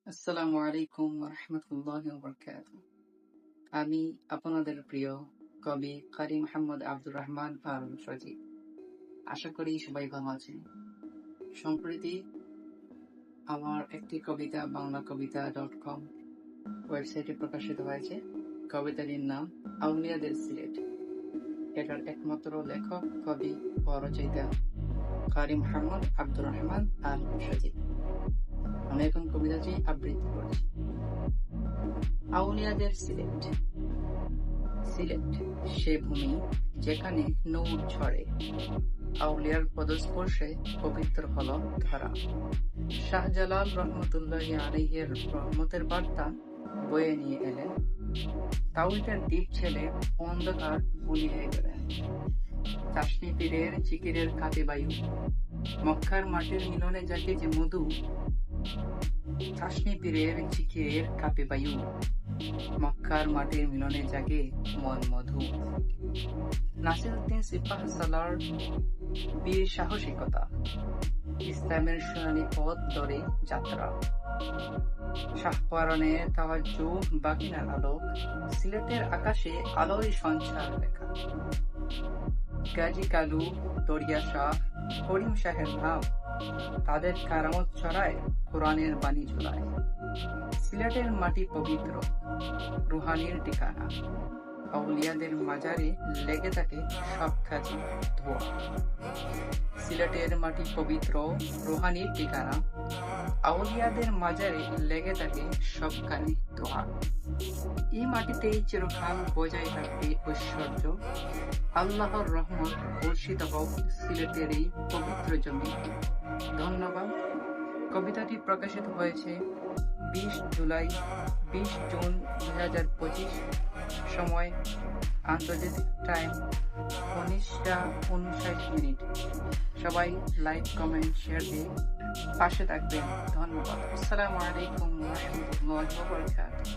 আসসালামু আলাইকুম রহমতুল্লাহি ওয়া বারাকাতুহু। আমি আপনাদের প্রিয় কবি কারি মোহাম্মদ আব্দুর রহমান আল সজীব। আশা করি সবাই ভালো আছেন। সম্প্রতি আমার একটি কবিতা বাংলাকবিতা.com ওয়েবসাইটে প্রকাশিত হয়েছে। কবিতাটির নাম আউলিয়াদের সিলেট। এটার একমাত্র লেখক, কবি ও রচয়িতা কারি মোহাম্মদ আব্দুর রহমান আল সজীব। আমি এখন কবিতাটি আবৃত্তি করছি। আউলিয়াদের সিলেট। সিলেট সে ভূমি যেখানে নূর ঝরে, আউলিয়ার পদস্পর্শে পবিত্র হল ধরা। শাহজালাল রহমতুল্লাহি আলাইহির রহমতের বার্তা বয়ে নিয়ে এলেন। তাওহীদের দ্বীপ ছেড়ে অন্ধকার বুলিয়ে গেলেন। চাষনি পীরের জিকিরের কাটে বায়ু, মক্কার মাটির মিলনে জাগে যে মধু। চাষনি পীরের জিকিরের কাপে বায়ু, মক্কার মাটির মিলনে জাগে মন মধু। নাসিরউদ্দিন সিপাহসালার বীর সাহসিকতা, ইসলামের সোনালী পথ ধরে যাত্রা। শাহপরানের তাওয়াজ্জুহ বাকিনার আলোক, সিলেটের আকাশে আলোয় সঞ্চার লেখা। গাজী কালু, দরিয়া শাহ, করিম শাহের নাম, তাদের কারামত ছড়ায় কোরআনের বাণী ঝুলায়। সিলেটের মাটি পবিত্র, রুহানির ঠিকানা। আউলিয়াদের মাজারে লেগে থাকে সব কাজে ধোয়া। সিলেটের মাটি পবিত্র, রুহানির ঠিকানা। আউলিয়াদের মাজারে লেগে থাকে সব কানে ধোয়া। এই মাটিতেই চিরকাল বজায় থাকবে ঐশ্বর্য। আল্লাহর রহমত বর্ষিত হোক সিলেটের এই পবিত্র জমি। ধন্যবাদ। কবিতাটি প্রকাশিত হয়েছে 20 জুলাই 20 জুন 2025। সময় আন্তর্জাতিক টাইম 19:59। সবাই লাইক, কমেন্ট, শেয়ার দিয়ে পাশে থাকবেন। ধন্যবাদ। আসসালামু আলাইকুম ওয়া রাহমাতুল্লাহি ওয়া বারাকাতুহু।